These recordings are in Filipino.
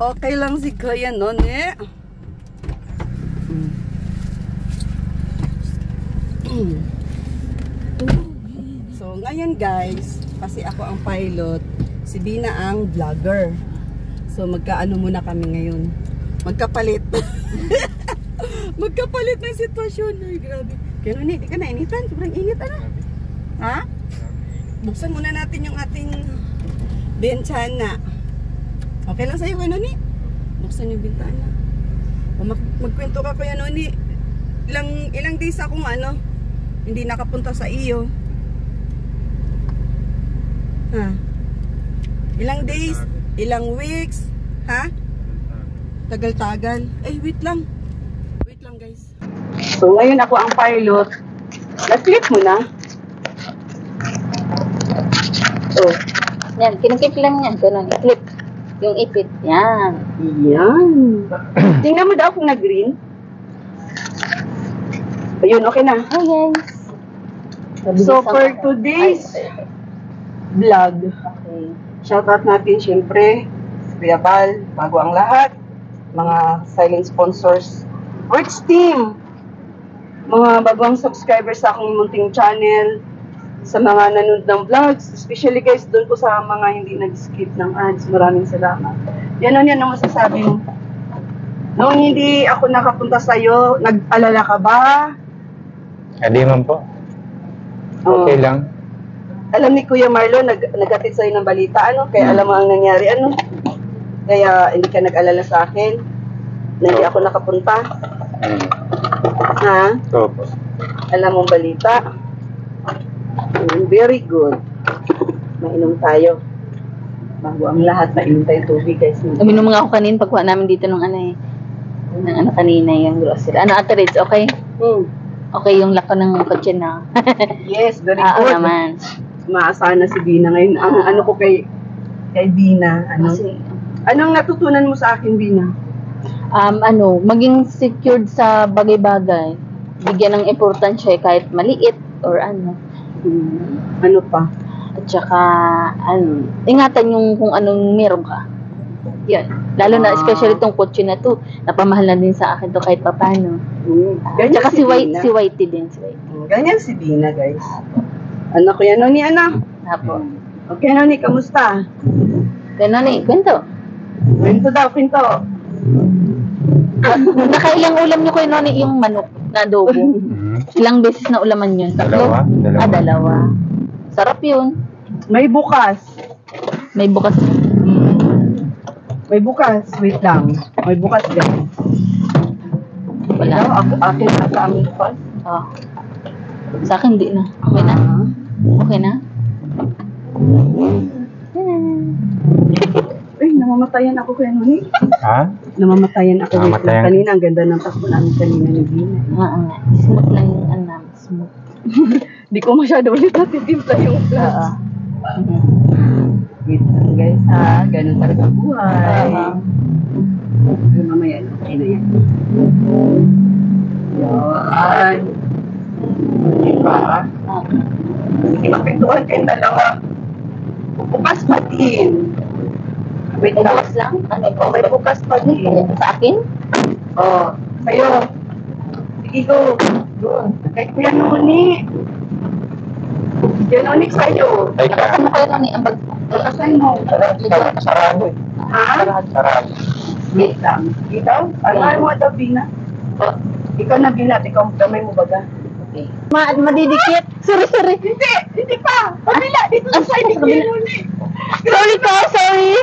Okay lang si Kuya Noni. So, ngayon guys, kasi ako ang pilot, si Bina ang vlogger. So, magkaano muna kami ngayon. Magkapalit. Magkapalit ng sitwasyon. Ay, grabe. Kaya Noni, di ka na initan. Sobrang init, ano? Ha? Buksan muna natin yung ating bintana. Okay lang sa'yo, Kuya Noni? Buksan yung bintana. O magkwento ka, Kuya Noni. Ilang days akong hindi nakapunta sa iyo. Ha? Ilang days? Ilang weeks? Ha? Tagal-tagal. Ay, wait lang. Wait lang, guys. So, ngayon ako ang pilot. Na-flip mo na. Oh. Yan, kinukip lang yan. Ganun, i-flip. Yung ipit. Yan. Yan. Tingnan mo daw kung na-green. Ayun, okay na. Hi, guys. So, for today's vlog, Okay. shoutout natin syempre si Kuya Bal, bago ang lahat, mga silent sponsors, Works Team, mga bagong subscribers sa aking munting channel, sa mga nanood ng vlogs, especially guys doon po sa mga hindi nag-skip ng ads, maraming salamat. Yan ang masasabi mo. Noong hindi ako nakapunta sa'yo, nag-alala ka ba? Hindi man po. Okay lang. Alam ni Kuya Marlon, nag-atid sa'yo ng balita, kaya alam mo ang nangyari, kaya hindi ka nag-alala sa akin, na hindi ako nakapunta. Ha? Opo. Alam mong balita? Very good. Mainom tayo. Bago ang lahat, mainom tayo tubig, guys. Uminom nga ako kanina pagkuha namin dito ng kanina yung grocery. Ate Rich, okay? Okay yung lako ng kotse na. Yes, very Oo good. naman. Maasahan na si Bina ngayon. Ano ko kay Bina? Kasi, Anong natutunan mo sa akin, Bina? maging secured sa bagay-bagay. Bigyan ng importansya kahit maliit or ano. Ano pa? At saka, ingatan yung kung anong meron ka. Yan. Lalo na, especially itong kotse na to, napamahal na din sa akin to kahit papano. At saka si Whitey din. Si Whitey. Ganyan si Bina, guys. Ano ko yan, Noni, Apo. Okay, Noni, kamusta? Ganun kwento. Kwento daw, kwento. Nakailang ulam niyo kayo Noni yung manok na adobo. Ilang beses na ulaman yun? Dalawa. Dalawa. Sarap yun. May bukas. May bukas. May bukas. Wait lang. May bukas, guys. Wala. Akin ata ang bukas. Oh. Sa akin di na. Okay na? Okay na? Ay, namamatayan ako kaya Noni. Ha? Namamatayan ako. Wait lang. Namamatayan. Kanina, ang ganda ng takbo namin kanina ni Bina. Oo nga. Smooth lang yung smooth. Di ko masyado ulit natitimpla yung Oo. vlogs. Wait lang, guys, ha? Ganun talaga buhay. Pero mamaya, okay na yan. Yan. Diba? Sige, magpintuan kayong dalawa. Bukas pa din. Wait lang. Bukas lang? May bukas pa din. Sa akin? Oh, sa'yo. Sige, go. Doon. Kay Kuya Noni. Kuya Noni, sa'yo. Ay ka. Ano kayo Noni? Ang Asan mo? Sarado eh. Ha? Sarado. Wait lang. Ikaw? Ano mo ito, Bina? Ikaw na, Bina. Ikaw, kamay mo baga. Okay. Madidikit. Sorry. Hindi pa. Pabila, dito sa side ni Kuya Noni. Sorry ka, sorry.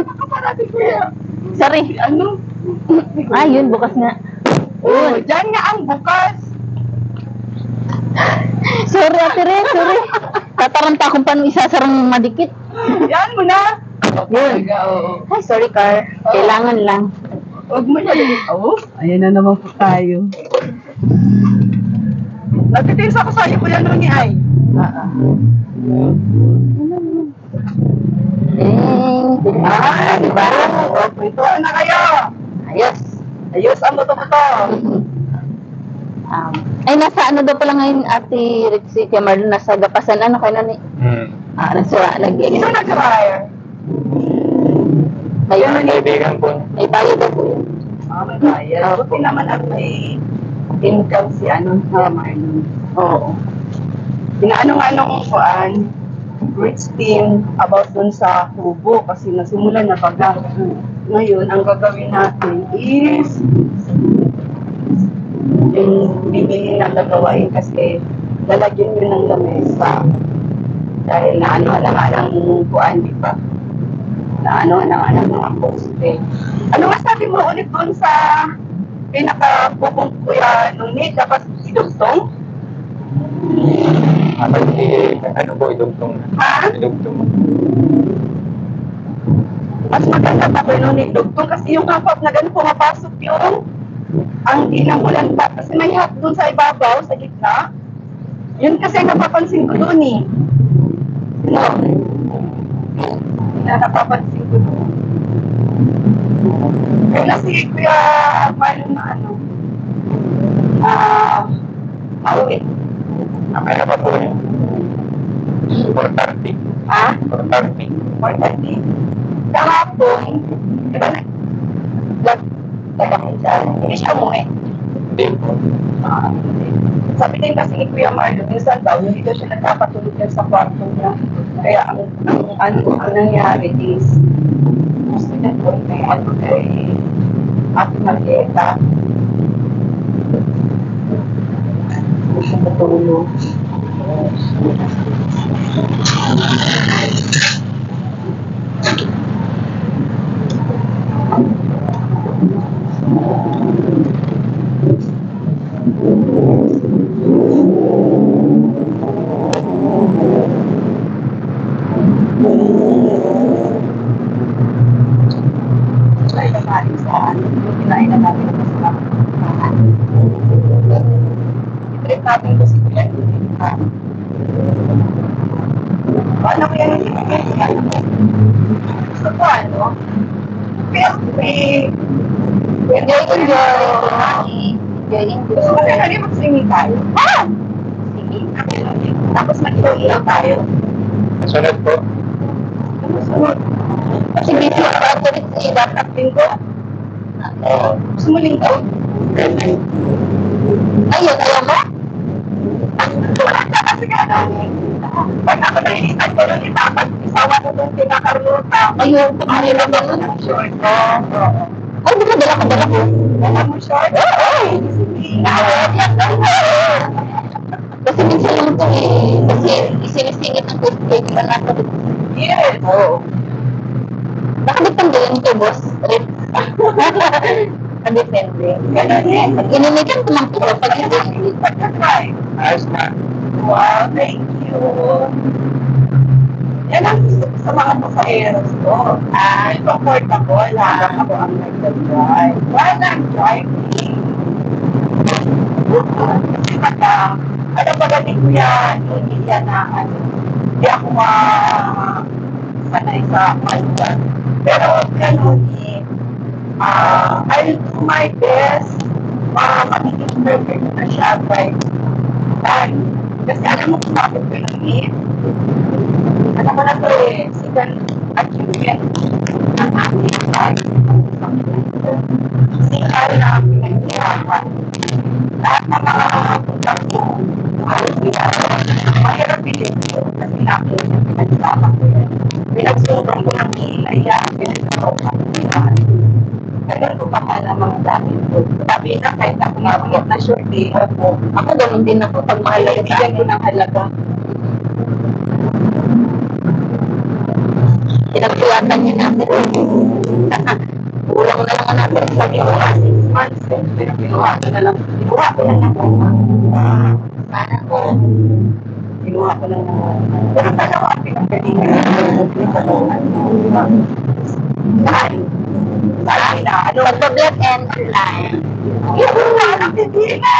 Nakaparati, Kuya. Sorry. Ano? Yun, bukas nga. Oh, dyan nga ang bukas. Sorry, Ate Ren, sorry. Tataranta akong paano isasarang madikit. Yan mo na. Yun. Ay, sorry, Car. Kailangan lang. Huwag mo na. Oh, ayan na naman po tayo. Nagtitinsa ko sa'yo, Kuya Noni, ay. Diba? Kwentuhan na kayo. Ayos. Ayos ang buto-buto. Ay, nasa ano daw pala ngayon, Ate Ritzy, kaya Marlon, nasa gapasan, ano kayo Noni? Nasa lagi. Sino nag-dryer? May, Kaibigan po. may bayad na po yun. May bayad. Buti naman at may income si Marlon. Oo. Inaano nga nung kuan, rich team about dun sa kubo kasi nasimulan na baga. Ngayon, ang gagawin natin is yung bibili na gagawain kasi lalagyan yun ng lamesa. Dahil naano na nga ng kuan, di ba? Naano na nga ng mga poste. Ano nga sabi mo ulit dun sa pinaka-bubong kuya Nunit? Dapat idugtong? Ano po, idugtong. Ha? Idugtong. Mas maganda pa ba nung idugtong kasi yung kapag na ganun pumapasok yung ang inamulan pa kasi may hap dun sa ibabaw, sa gitna. Yun kasi napapansin ko dun eh. No? Na napapansin ko dun. Kaya si Kuya Marlon na mauwi. Kaya pa po yun. 4:30. Ha? 4:30. 4:30. Kahapon, di ba nagtabang siya? Hindi siya umuwi. Hindi po. Sabi din kasi ni Kuya Marlon, minsan daw, hindi daw siya nagpapatulog yan sa kwarto niya. Kaya ang nangyari is, gusto niya po kay Ate Marieta. Gusto siya patulog. Ay, nakain saan? Yung kinain na natin ang masarap. I-treat natin ko si Kuya Nunit, ha? Paano ko yan ibigay siya? Gusto ko pero gusto ko na rin mag-swimming tayo. Ha? Swimming? Tapos mag-ilaw tayo. Sunod po. Sumunod. Kasi busy ako ako rin sa iba at linggo. Oo. Gusto mo linggo? Ayun, ayaw mo? Wala ka kasi pag ako nainitan ko nung itapat, isawa ko nung pinakaruta. Ayun, kumahila ba ko ng short? Oo. Ay, di ba dala ko? Dala mo short? Oo. Kasi minsan lang ito kasi isinisingit ang toothpick na nasa Yes. Oo. Nakabitang din ito, boss. Rin. Nakadepende. Ganun eh. Inimitan ko lang ito pag hindi. Pagkakay. Ayos na. Wow, thank you. Yan ang gusto ko sa mga pasaheros ko. Comfortable. Habang ako ang nag-drive. Walang driving. Kasi pagka, ba galing ko yan, yung yan na, hindi ako sanay sa malwan. Pero ganun eh, I'll do my best, magiging perfect na siya by time. Kasi alam mo kung bakit ko lang eh. Alam mo na to eh, sigan achievement ng ating life. Kasi kaya na ang pinaghirapan. Lahat ng mga punta ko, mahirap bilhin ko kasi nakin yung pinagsama ko yan. Pinagsurong ko ng hilaya, pinagsurong ko yan. Ganun ko mahal ang mga dami ko. Sabi na kahit ako mabigit na short eh. Ako ganun din ako pag mahal ako. Bigyan ko ng halaga. Pinagtuwatan niya natin. Kulang na lang natin sa kinuha 6 months. Kinuha ko na lang. Kinuha ko na lang. Sana ko. Kinuha ko na lang. Pero dalawa ang pinagalingan. Saan? Saan na? Ano? Pag-black and line. Yung na, hindi na.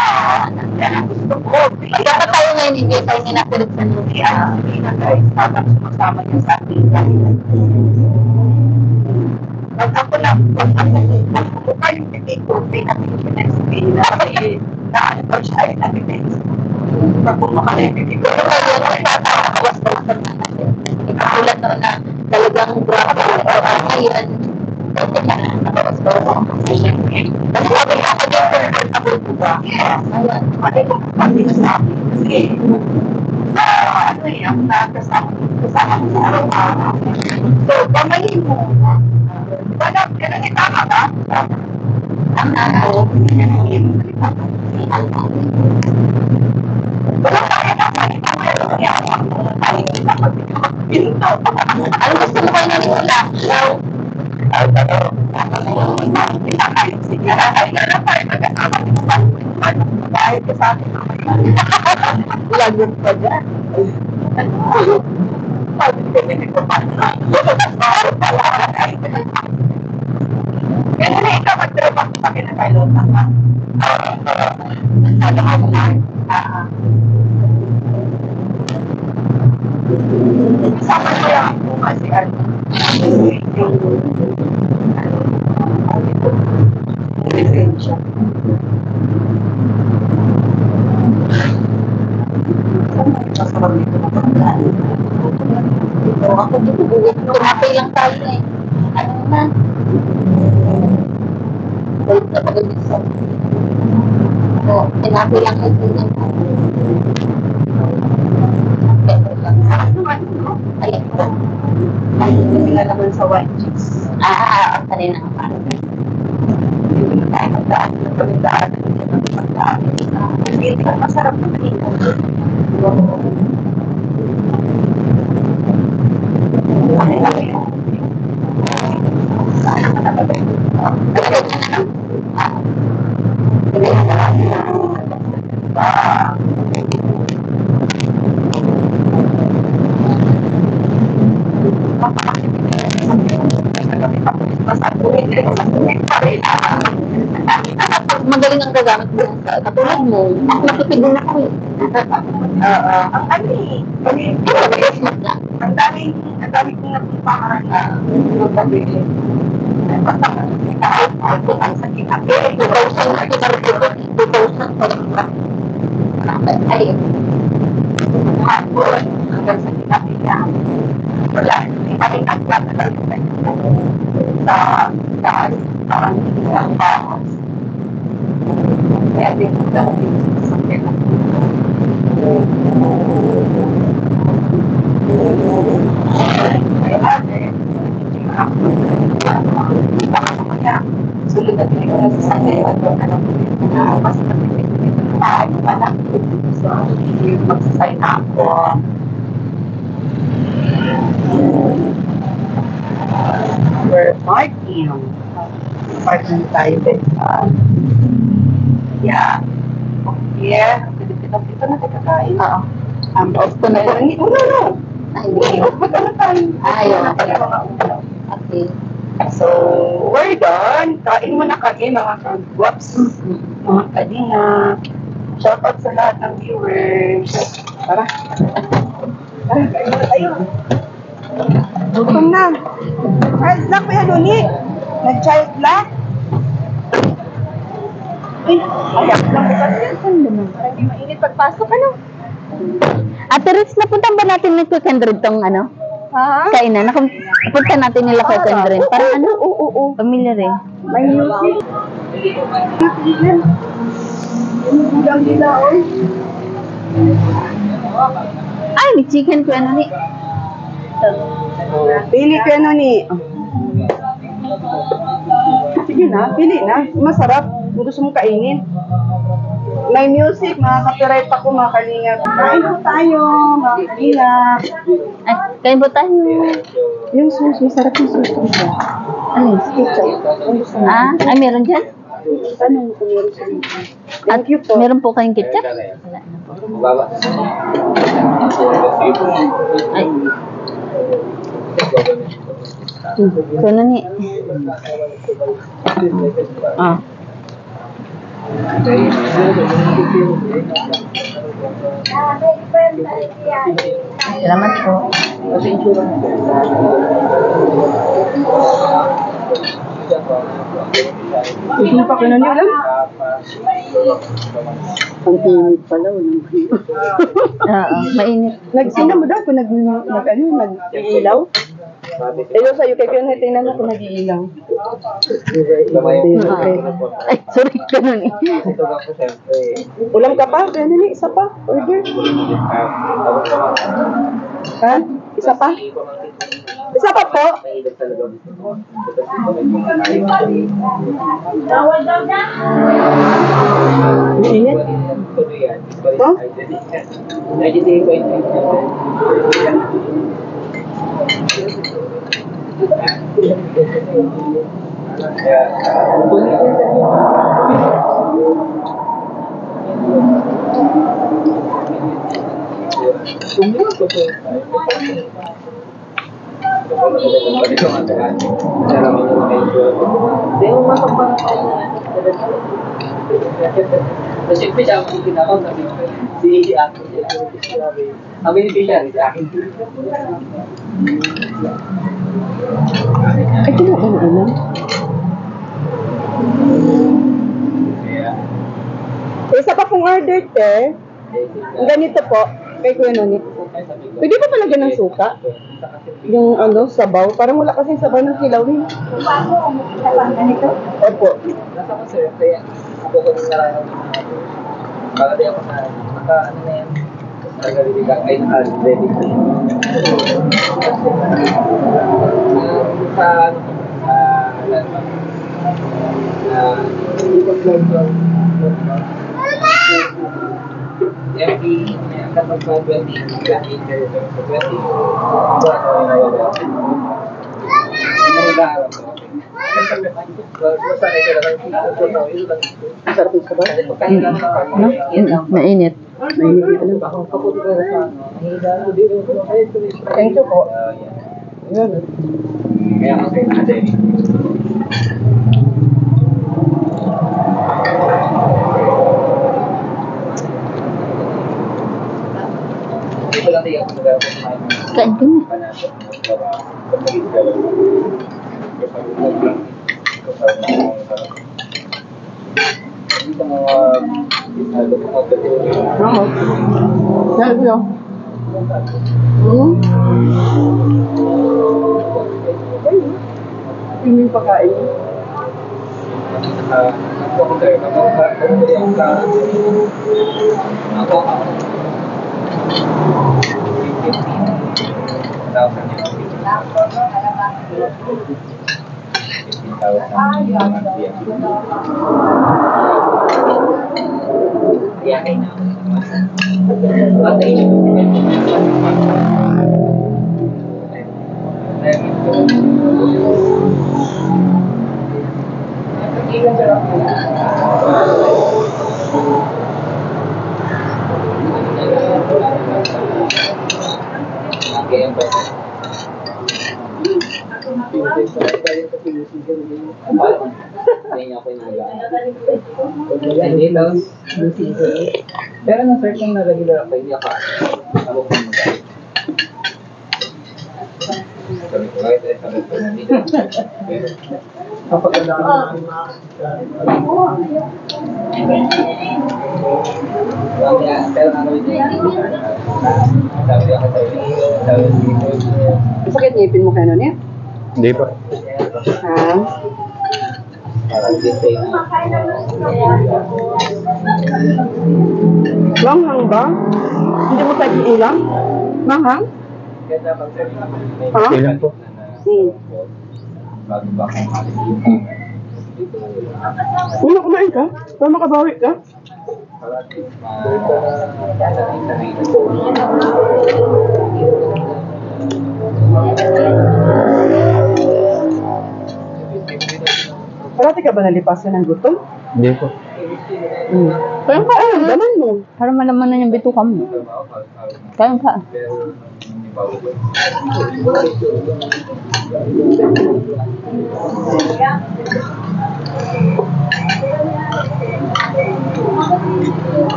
Yan ang gusto ko. Dapat tayo ngayon hindi tayo ninapilit sa nubi. Hindi na guys. Tapos sumasama niya sa akin. Pag ako yung bibig ko, pinag-explain na ano daw siya ay nag-explain. Pag kumaka na yung bibig ko, Pero ngayon, nagtatawas daw sa natin. Ipatulat na talagang grabe. Ngayon, Sabi ako din, comfortable po ba? Ayan. Pati ko pati sa akin. Kasi, ano eh, ang kasama ko sa araw-araw. So, pamayin mo. Wala, ganun eh, tama ba? Tama. Oo, wala tayo na salita mo yan. Kaya ako tayo na pagpinto. Ano gusto mo kayo nanila? Ay, ano? Sige, ay na lang tayo magkasama. Dahil ka sa akin. Lagot pa dyan. Sabi ko, hindi ko pa. Kaya na ikaw magtrabaho sa akin na kayo. Ano ako na? Sama ko lang po kasi ano. Lisensya. Masarap dito na pagkaan. Ako dito, kumapay lang tayo eh. Ano na? Balik na pagod dito sa... Oo, kinapay lang kayo din. Ayan po. Hindi na naman sa white cheese. Kanina nga pa. Hindi na tayo magdaan. Hindi ka masarap na kanina. Magaling ang gagamit mo. Katulad mo, nakipid din ako eh. Ang ano eh. Ang daming kong napupahan na magpabili. Ang sakit ako. 2,000 ay, hapon hanggang sa kinapila. Wala. Hindi kami nagpapalala sa taas. Parang isang bawas. Kaya din ko dahil sa pila. Kaya ate, sunod na pinagkala sa kaya at mas napipigil na wala. So, magsasign ako. We're parking. Parking tayo din. Yeah. Okay. Dito na tayo kakain. oo. Gusto na po. No. Ay, hindi. Magkano tayo? Ayaw. Ayaw. Okay. So, we're done. Kain muna kami mga kagwaps, mga kadina. Shoutout sa lahat ng viewers. Tara. Tara, kain muna tayo. Gutom na. Ay, lock pa yan, Uni. Nag-child lock. Ay, ayak lang ba yan? Para hindi mainit pagpasok, ano? Ate Ritz, napunta ba natin ng Quick and Red tong ano? Ha? Kainan. Napunta natin nila Quick and Red. Parang ano? Oo. Familiar eh. May music. Bilang nila, oy. Ay, may chicken ko ano ni. Pili ka na ni. Sige na, pili na. Masarap. Kung gusto mong kainin. May music, mga copyright ako, mga kalingap. Kain po tayo, mga kalingap. Ay, kain po tayo. Yung sauce, masarap yung sauce ko siya. Ano? Ketchup. Kung gusto mo. Ay, meron dyan? Tanong ko meron sa inyo. At Thank you po. meron po kayong ketchup? Wala na po. Ay. Ito na ni. Ah. Salamat po. Hindi pa ko na niyo alam. Ang init pala, walang hiyo. Oo, mainit. Nag-ano mo daw kung nag-ilaw? Ayun sa'yo, kay Kuya Noy, tingnan mo kung nag-iilang. Ay, sorry, ganun eh. Ulam ka pa? Kuya Noy, isa pa. Order. Ha? Isa pa? Isa pa po? Mainit? Po? Siyempre siya ang kinakang sabi ko. Si Ako. Ang beneficiary si akin. Ay, kino ba na ulam? Isa pa pong order, te. Ang ganito po, kay Kuya Noy. Pwede ba talaga ng suka? Yung ano, sabaw. Parang wala kasing sabaw ng kilawin. Ganito? Opo. Nasa ko sir, kaya ako ko nung nararamdaman natin. Para di ako sa ano na yan. Nagalili ka, ay naka-ready ka. Sa ano ko, landmark. MP, kapag 20, 20, Mainit. Thank you po. kaya ako sa'yo natin. Ito lang tayo ako nagagawa Kain ka na. Oo. Dahil ko lang. Yun yung pagkain. Pero nung search yung na-regular ako, hindi ako ako kung magkano. Sabi ko, kahit sabi ko, hindi ko. Kapag ang pero ano yun, sabi ako sa'yo, Sakit ngipin mo kayo nun eh? Hindi pa. Ha? parang display na. Langhang ba? Hindi mo pwede ilang? Langhang? Kaya dapat may Ha? Ilan po? bago ba kung Una kumain ka? Para makabawi ka? para at least ma-sanay-sanay. Parati ka ba nalipasan ng gutom? Hindi po. Kaya ka, ano, daman mo. Para malaman na yung bitukan mo. Kain ka.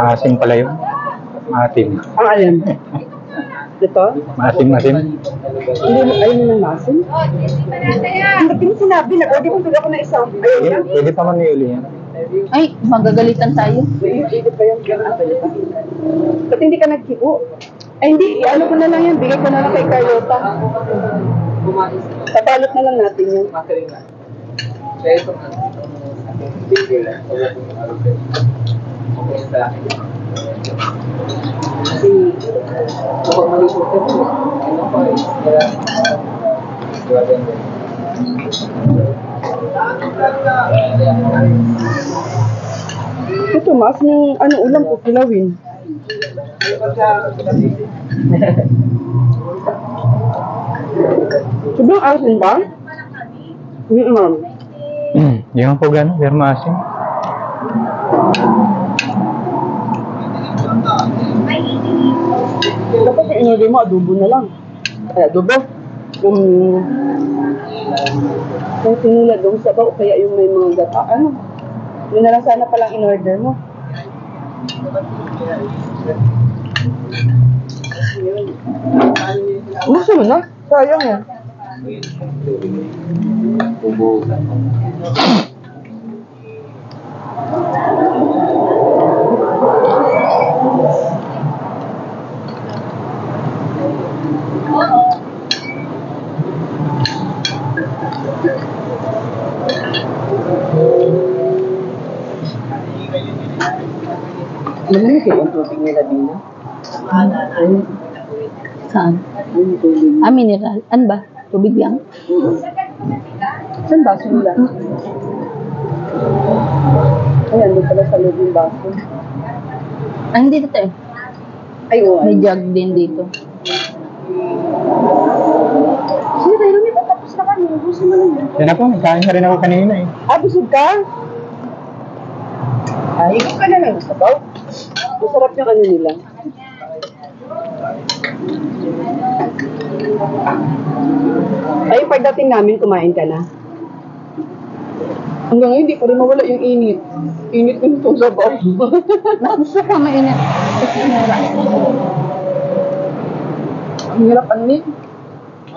Asim pala yun. Atim. Ang alin. Ito? Masin. Hindi mo, ayaw mo ng masin? Hindi mo sinabi, nag-order mo ako na isang. Ayaw yan? Pwede pa man niuli yan. Ay, magagalitan tayo. Pwede pa yan. Ba't hindi ka nagkibo? Ay hindi, ano ko na lang yan, bigay ko na lang kay Carlota. Pabalot na lang natin yan. Makaling na. Kaya ito nga, bigay lang. Okay sa akin. Kasi, kapag malisot ka po, ano pa eh, kaya, Ito, mas yung ano, ulam ko, kilawin. Sobrang asin ba? Hindi, ma'am. Yung po gano'n, pero masin. Dapat yung inorder mo, adobo na lang. Ay, adobo. Yung sinulad doon sa bao, kaya yung may mga gata. Ano? Yun na lang sana palang in-order mo. Gusto mo na? Sayang yan. Malamig kayo ang tubig nila din na? Saan? Yung tubig. Ah, mineral. Ano ba? Tubig lang? Saan baso nila? Ayan, doon pala sa loob yung baso. Ah, hindi dito eh. Ay, oo. May jug din dito. Sige, tayo lumit. Tapos na kami. Gusto mo lang yun. Yan ako, nagkain na rin ako kanina eh. Ah, busog ka? Ay, ikaw ka na lang sa baw. Masarap yung ano nila. Ay, pagdating namin, kumain ka na. Hanggang ngayon, hindi pa rin mawala yung init. Init ko nitong sabaw. Gusto ko mainit. Ang hirap anit.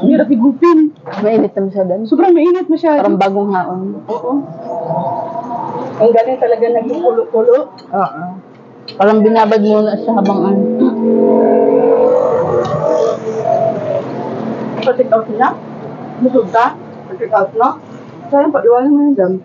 Ang hirap higupin. Mainit na masyadon. Sobrang mainit masyado. Parang bagong haon. Oo. Ang galing talaga naging kulo-kulo. Oo. Parang binabad mo na siya habang ano. Pa-take out na? Busog ka? Pa-take out na? Sayang, paiwanan mo yung dam.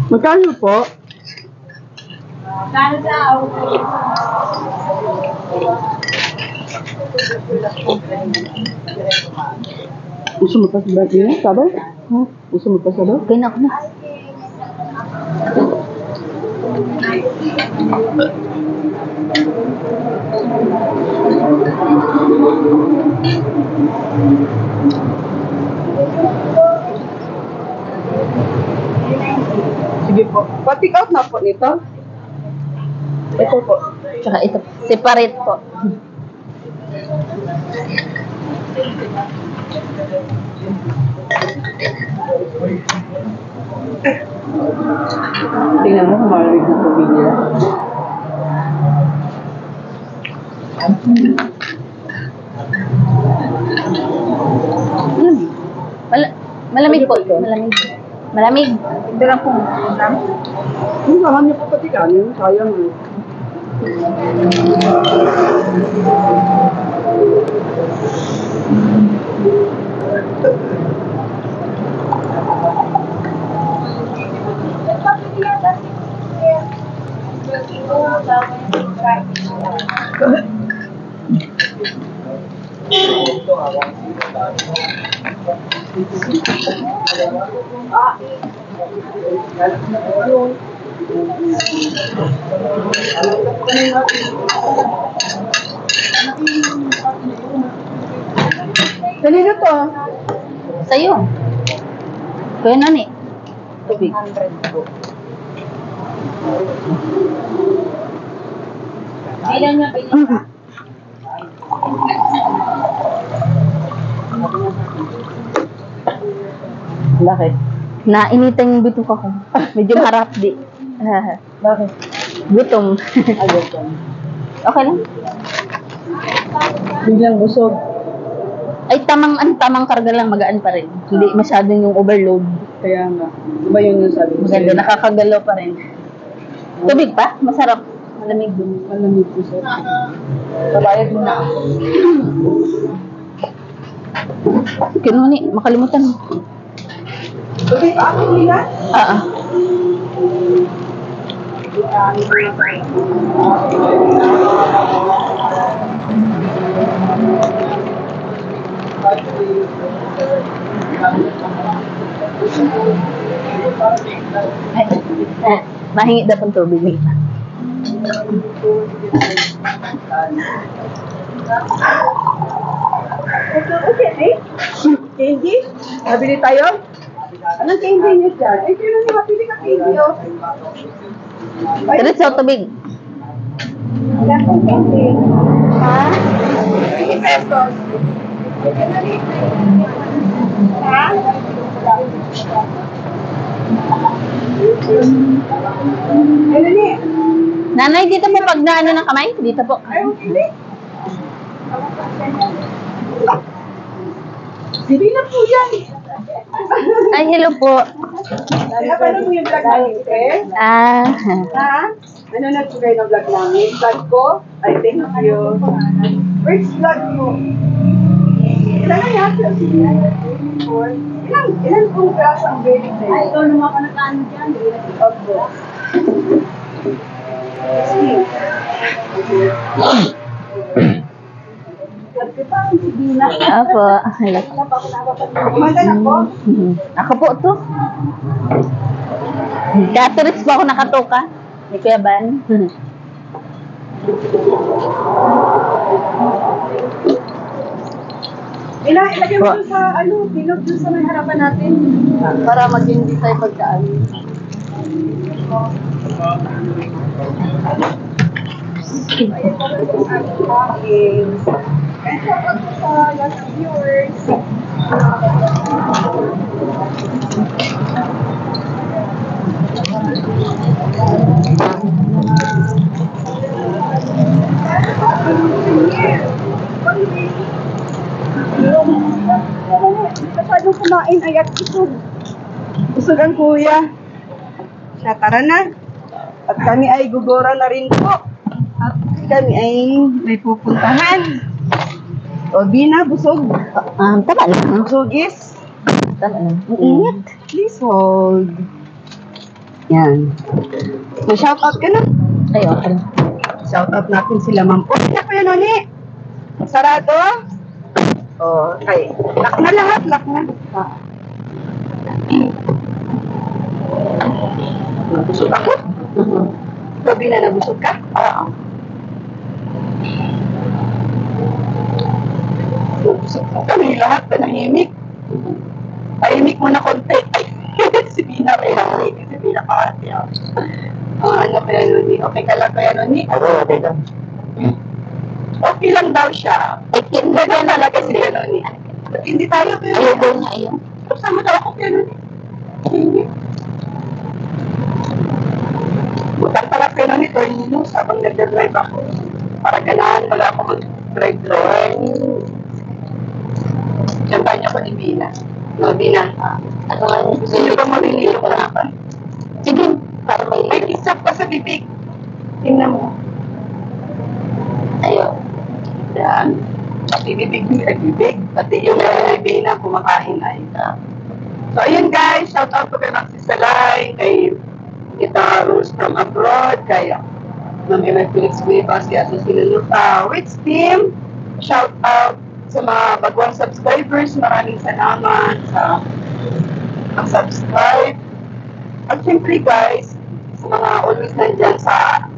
Magkano po? Gusto mo pa sa ba't sabaw? Huh? Gusto mo pa sabaw? Okay na ako na. Sige po. Pa-take out na po nito. Ito po. Tsaka ito. Separate po. Tingnan mo kung malamig na tubig nila. Malamig po. Malamig. Malamig. Hindi lang po. Yung naman niyo po patikan yun. Sayang eh. Kanino to? Sa'yo. Kuya Nani. Tubig. 100 po. Ilan niya pinili? Bakit? Nainitan yung bituka ko. Medyo harap di. Bakit? Gutom. Agad ka. Okay lang. Biglang busog. Ay, tamang karga lang, magaan pa rin. Hindi masyadong yung overload. Kaya nga. Diba yun yung sabi ko Maganda, nakakagalaw pa rin. Tubig pa? Masarap. Malamig dun. Malamig po sir. Kabayad mo na ako. Kinuni, makalimutan mo. Tubig pa ako nila? Ah. Mahingi daw pang tubig nila. Okay, candy? Nabili tayo? Anong candy niyo dyan? Ay, sino niyo mabili ka candy, oh? Diretso, tubig. Ilan pong candy? Ha? 3 pesos. Ha? Ano ni? Nanay, dito po pag naano ng kamay? Dito po. Ay, hindi. Hindi na po yan. Ay, hello po. Napanood mo yung vlog namin, eh? Ah. Ha? Ano na po kayo ng vlog namin? Vlog ko? Ay, thank you. Which vlog mo? Ilan na yata? Ilan pong class ang grade sa'yo? Ay, ikaw naman ka nakaano dyan. Opo. 16. Opo. Hello. Kumanda na po? Ako po to. Catholics po ako nakatoka. Ni Kuya Ban. Ilagay mo dun sa, bilog dun sa may harapan natin. Para mag-hindi tayo pagkaan. Okay. And shout out sa lahat ng viewers. Masyadong kumain ay at busog. Busog ang kuya. Siya, tara na. At kami ay gugora na rin po. At kami ay may pupuntahan. O, Bina, busog. Tama lang. Busogis. Tama lang. Ang init. Please hold. Yan. So, shout out ka na. Ay, okay lang. Shout out natin sila, ma'am. Oh, na ko yun, Noni. Sarado. Oh, ay. Lock na lahat, lock na. Nabusog ako. Gabi na nabusog ka? Oo. Nabusog ko kami lahat, panahimik. Tahimik mo na konti. Si Bina kaya, si Bina kaya. Ano kaya, Noni? Okay ka lang kaya, Noni? Okay lang. Okay lang daw siya. Hindi na nalagay si Noni. Ba't hindi tayo kaya? Ayaw daw niya, ayaw. Kasama daw ako kaya, Noni. Hindi. Butang pala kaya, Noni, Torninos, habang nagdadrive ako. Para ganahan, wala ako mag-drive. Siyempre niya ko ni Bina. No, Bina. Ano nga yung Gusto niyo ba marinilo ko na pa? sige, para may... May kisap pa sa bibig. Tingnan mo. Ayaw. Yan. Pati bibig, pati yung Bina kumakain ay. So, ayun guys, shout out ko kay Maxi Salay, kay Tita Rose from abroad, kay Ma'am Emma Felix Cueva, si Ato Sinaluta, Rich Team, shout out sa mga bagong subscribers, maraming salamat sa mag-subscribe. At syempre guys, sa mga always nandyan sa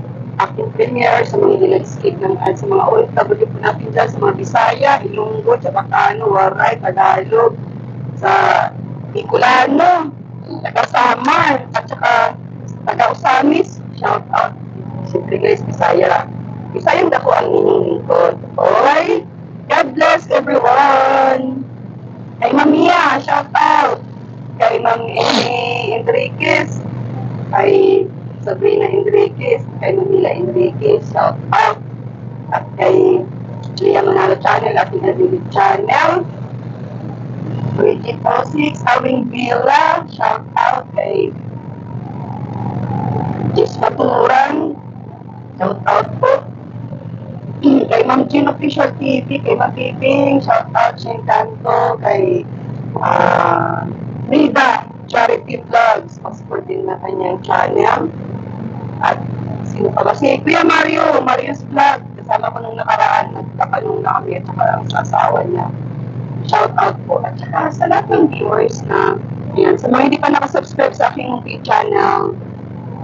aking premiere, sa mga nag-skip ng ads, sa mga OFW po natin dyan, sa mga Bisaya, Ilonggo, Chabacano, Waray, Tagalog, sa Bicolano, taga Samar, at saka taga Usamis. Shout out. Siyempre guys, Bisaya. Bisayang dako ang inyong lingkod. Okay? God bless everyone. Kay Mamia, shout out. Kay Ma'am Amy Enriquez. Kay Sabrina Enriquez. Kay Manila Enriquez, shout out. At kay Leah Manalo Channel at David Channel. Bridget Osix, Awing Villa, shout out kay Jess Maturan, shout out po. Kay Ma'am Jean Official TV, kay Ma'am Piping, shout out sa Encanto, kay Rida Charity Vlogs, passport din na kanyang channel. At sino pa ba? Si Kuya Mario, Mario's Vlog, kasama ko nung nakaraan, nagkapanong na kami at saka ang sasawa niya. Shout out po at saka sa lahat ng viewers na ayan, sa mga hindi pa nakasubscribe sa aking YouTube channel,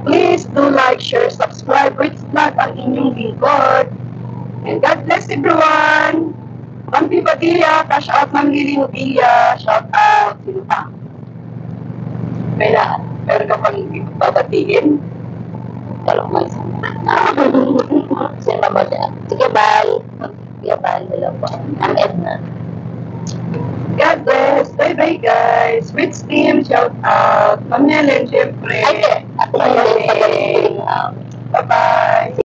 please do like, share, subscribe. Rich Vlog ang inyong lingkod. And God bless everyone. Ma'am Pibadilla, cash out Ma'am Lily Mubilla, shout out. Sino pa? Meron ka pang babatiin? Talong mo isa. Sino pa ba siya? Sige, bye. Sige, bye. Dalawa po. Ang Edna. God bless. Bye-bye, guys. Rich team, shout out. Ma'am Helen, syempre. Ay, Bye-bye. Bye-bye.